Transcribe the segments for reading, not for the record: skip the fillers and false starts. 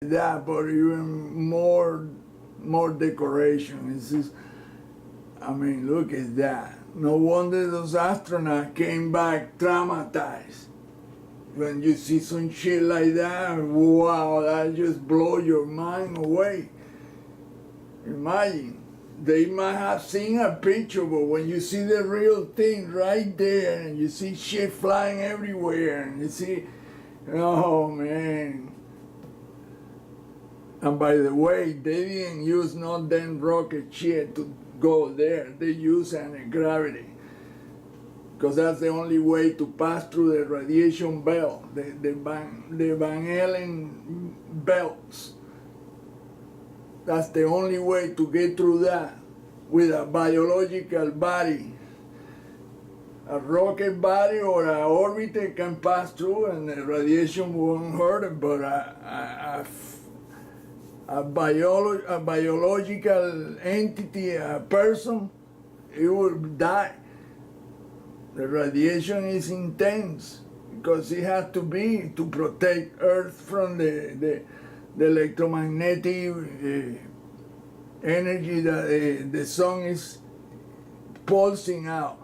that, but even more decoration. It's just, I mean, look at that. No wonder those astronauts came back traumatized. When you see some shit like that, wow, that just blows your mind away. Imagine, they might have seen a picture, but when you see the real thing right there, and you see shit flying everywhere, and you see, oh man. And by the way, they didn't use no damn rocket shit to go there. They use anti-gravity, because that's the only way to pass through the radiation belt, the Van Allen belts. That's the only way to get through that with a biological body. A rocket body or an orbiter can pass through and the radiation won't hurt it, but a biological entity, a person, it will die. The radiation is intense because it has to be to protect Earth from the electromagnetic energy that the sun is pulsing out.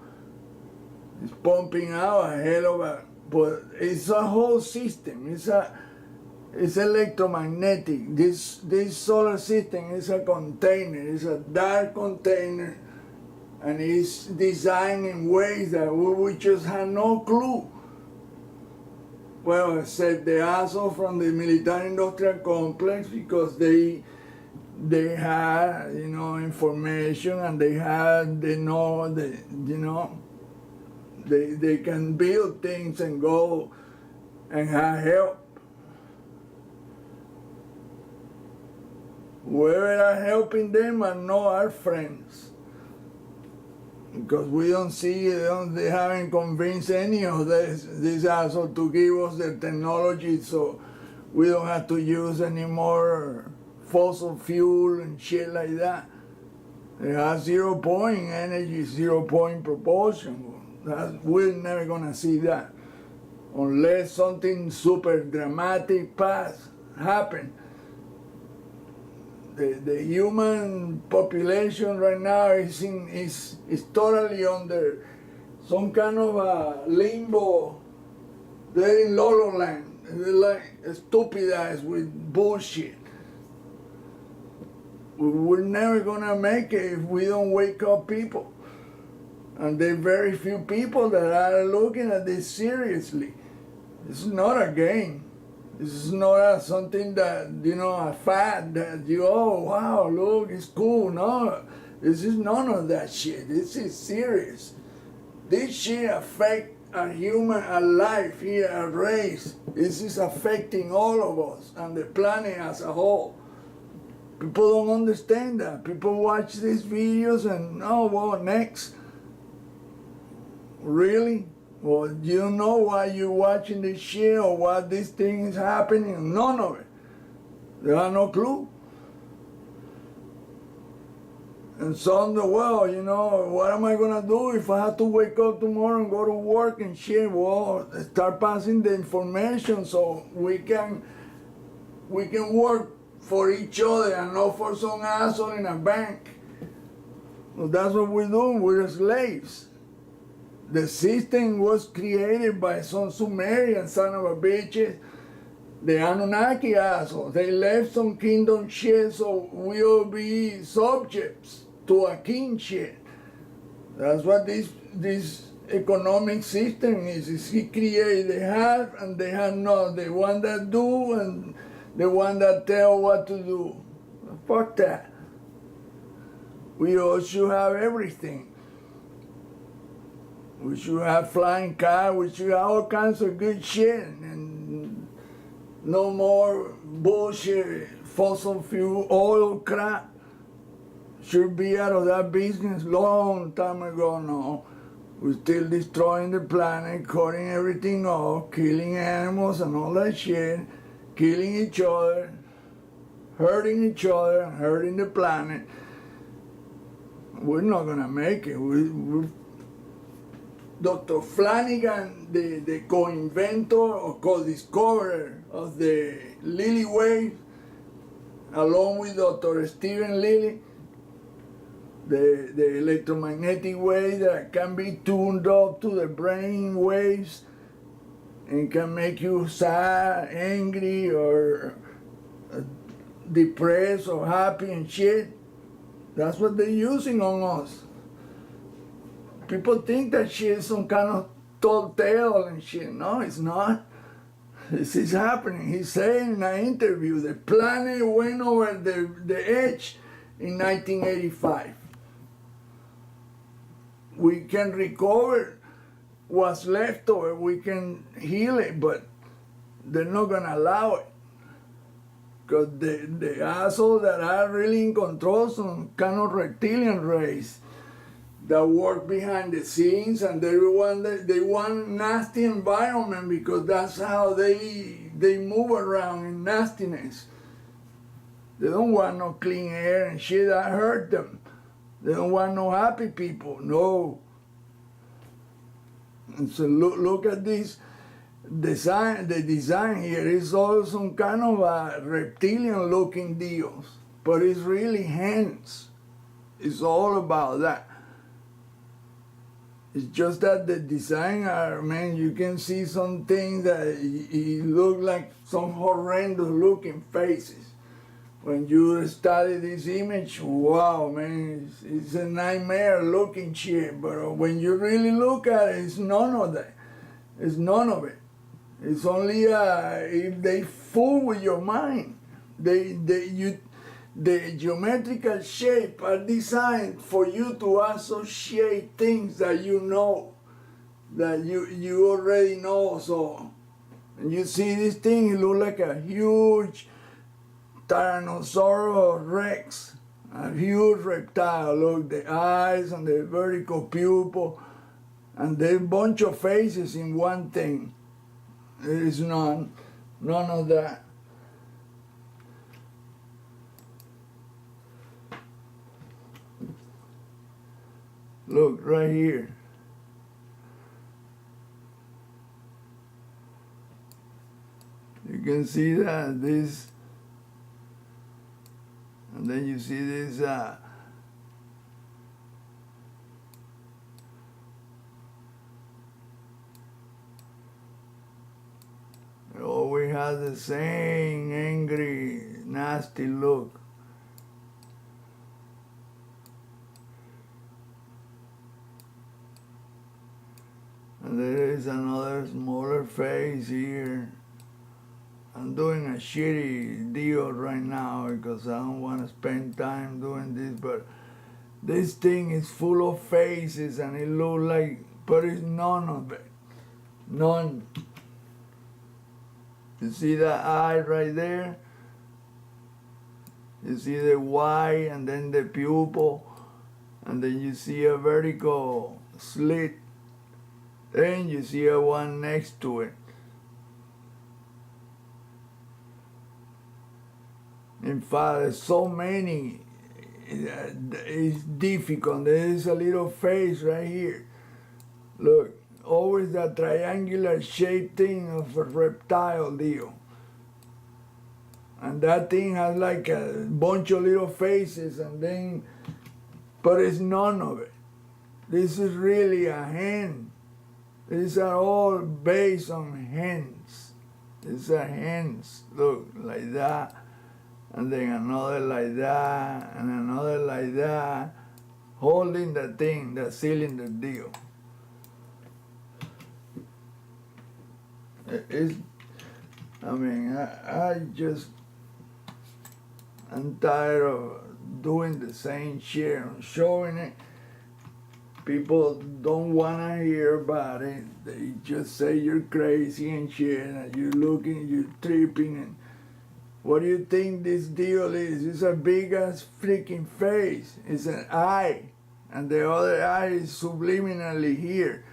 It's pumping out a hell of a, but it's a whole system. It's electromagnetic. This solar system is a container. It's a dark container, and it's designed in ways that we just have no clue. Well, except the asshole from the military-industrial complex, because they had, you know, information, and they know that, you know, they can build things and go and have help. Whoever are helping them are not our friends, because we don't see, they haven't convinced any of these assholes to give us their technology, so we don't have to use any more fossil fuel and shit like that. It has 0 point energy, 0 point propulsion. We're never gonna see that unless something super dramatic happen. The human population right now is totally under some kind of a limbo. They're in Lolo land. They're like stupidized with bullshit. We're never gonna make it if we don't wake up people. And there are very few people that are looking at this seriously. It's not a game. This is not something that, you know, a fad that you, oh, wow, look, it's cool. No, this is none of that shit. This is serious. This shit affects a human, a life here, a race. This is affecting all of us and the planet as a whole. People don't understand that. People watch these videos and, oh, well, next. Really? Well, you don't know why you're watching this shit or why this thing is happening. None of it. They have no clue. And some the well, you know, what am I gonna do if I have to wake up tomorrow and go to work and shit? Well, start passing the information so we can work for each other and not for some asshole in a bank. Well, that's what we're doing. We're slaves. The system was created by some Sumerian son of a bitches, the Anunnaki assholes. They left some kingdom shit so we'll be subjects to a king shit. That's what this economic system is. He created the have and the have not, the one that do and the one that tell what to do. Fuck that. We all should have everything. We should have flying cars, we should have all kinds of good shit, and no more bullshit, fossil fuel, oil crap. Should be out of that business long time ago. No, we're still destroying the planet, cutting everything off, killing animals and all that shit, killing each other, hurting each other, hurting the planet. We're not gonna make it. We're Dr. Flanagan, the co-inventor or co-discoverer of the Lily wave, along with Dr. Stephen Lilly, the electromagnetic wave that can be tuned up to the brain waves and can make you sad, angry, or depressed or happy and shit. That's what they're using on us. People think that shit is some kind of tall tale and shit. No, it's not. This is happening. He's saying in an interview, the planet went over the edge in 1985. We can recover what's left of it, we can heal it, but they're not gonna allow it. Because the assholes that are really in control, some kind of reptilian race that work behind the scenes, and they want nasty environment because that's how they move around in nastiness. They don't want no clean air and shit that hurt them. They don't want no happy people, no. And so look at this design. The design here is all some kind of a reptilian looking deals, but it's really hands. It's all about that. It's just that the design, man, you can see some things that it look like some horrendous looking faces. When you study this image, wow, man, it's a nightmare looking shit. But when you really look at it, it's none of that. It's none of it. It's only if they fool with your mind. The geometrical shape are designed for you to associate things that you know, that you already know. So, and you see this thing, it look like a huge Tyrannosaurus Rex, a huge reptile. Look, the eyes and the vertical pupil, and the bunch of faces in one thing. There is none of that. Look right here. You can see that this. And then you see this it always has the same angry, nasty look. And there is another smaller face here. I'm doing a shitty deal right now because I don't want to spend time doing this, but this thing is full of faces and it looks like, but it's none of it. None. You see that eye right there? You see the Y and then the pupil, and then you see a vertical slit, then you see a one next to it. In fact, there's so many, it's difficult. There is a little face right here. Look, always that triangular shaped thing of a reptile deal. And that thing has like a bunch of little faces and then, but it's none of it. This is really a hen. These are all based on hens. These are hens, look, like that. And then another like that, and another like that, holding the thing, the cylinder deal. I'm tired of doing the same shit and showing it. People don't want to hear about it. They just say you're crazy and shit, and you're looking, you're tripping, and what do you think this deal is? It's a big ass freaking face. It's an eye. And the other eye is subliminally here.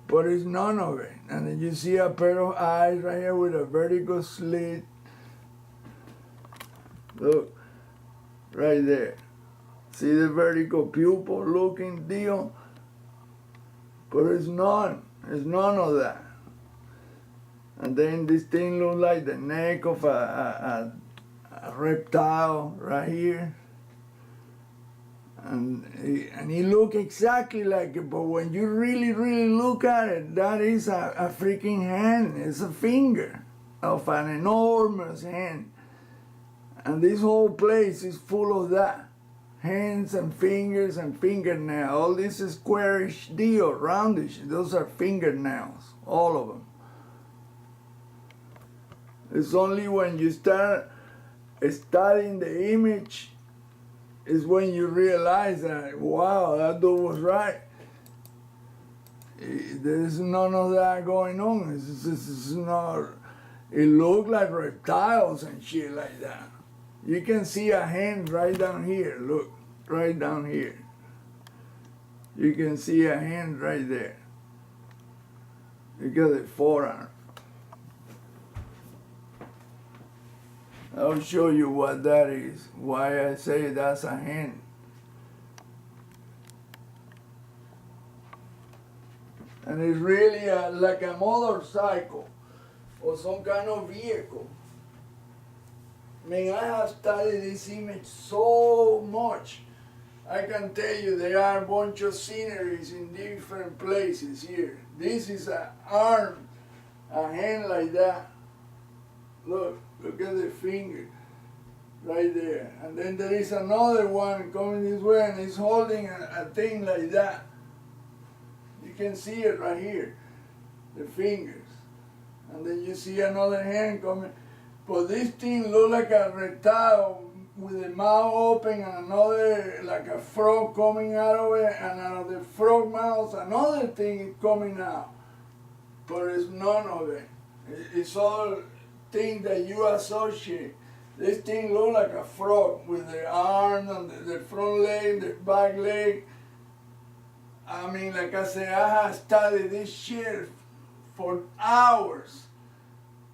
But it's none of it. And then you see a pair of eyes right here with a vertical slit. Look, right there. See the vertical pupil looking deal? But it's none. It's none of that. And then this thing looks like the neck of a a reptile right here. And he look exactly like it, but when you really look at it, that is a freaking hand. It's a finger of an enormous hand. And this whole place is full of that. Hands and fingers and fingernails. All this squarish deal, roundish, those are fingernails, all of them. It's only when you start studying the image is when you realize that, wow, that dude was right. There's none of that going on. It's not, it looked like reptiles and shit like that. You can see a hand right down here, look, right down here. You can see a hand right there. Look at the forearm. I'll show you what that is, why I say that's a hand. And it's really like a motorcycle or some kind of vehicle. I mean, I have studied this image so much. I can tell you there are a bunch of sceneries in different places here. This is an arm, a hand like that. Look at the finger right there. And then there is another one coming this way and he's holding a thing like that. You can see it right here, the fingers. And then you see another hand coming. But this thing looks like a reptile with the mouth open and another, like a frog coming out of it, and out of the frog mouth, another thing is coming out. But it's none of it. It's all things that you associate. This thing looks like a frog with the arm and the front leg, the back leg. I mean, like I said, I have studied this shit for hours.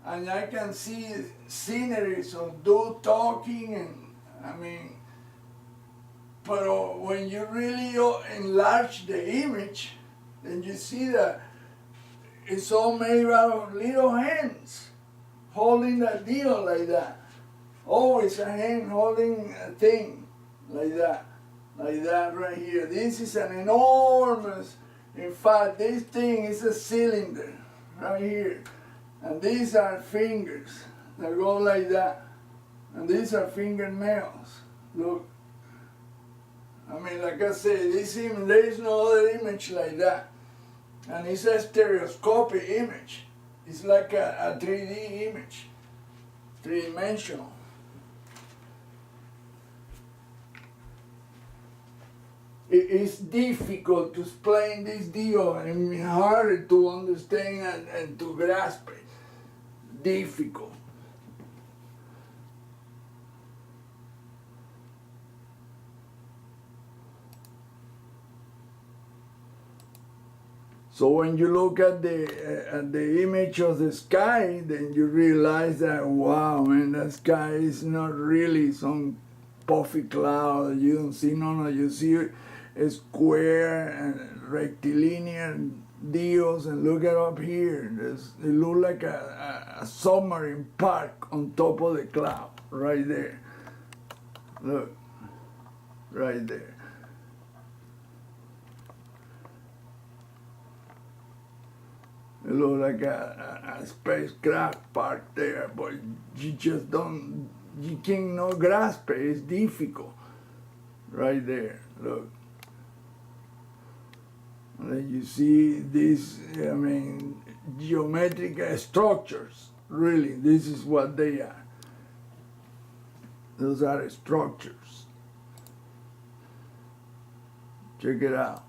And I can see sceneries of dude talking, and I mean, but when you really enlarge the image, then you see that it's all made out of little hands holding that deal like that. Always a hand holding a thing like that right here. This is an enormous, in fact, this thing is a cylinder right here. And these are fingers that go like that. And these are fingernails. Look. I mean, like I said, there is no other image like that. And it's a stereoscopic image. It's like a 3D image, three-dimensional. It's difficult to explain this deal and harder to understand and to grasp it. Difficult. So when you look at the image of the sky, then you realize that, wow, man, the sky is not really some puffy cloud. You don't see none of it. You see a square and rectilinear deals, and look at up here. It looks like a submarine park on top of the cloud, right there. Look, right there. It looks like a spacecraft parked there, but you just don't, you cannot grasp it. It's difficult. Right there, look. And then you see these, I mean, geometric structures. Really, this is what they are. Those are structures. Check it out.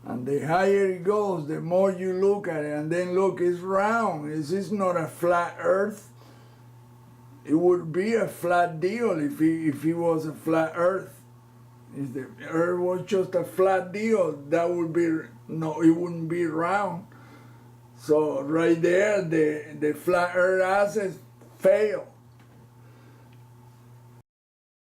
And the higher it goes, the more you look at it. And then look, it's round. This is not a flat earth. It would be a flat deal if it was a flat earth. If the earth was just a flat deal, that would be, no, it wouldn't be round. So right there, the flat earth assets fail.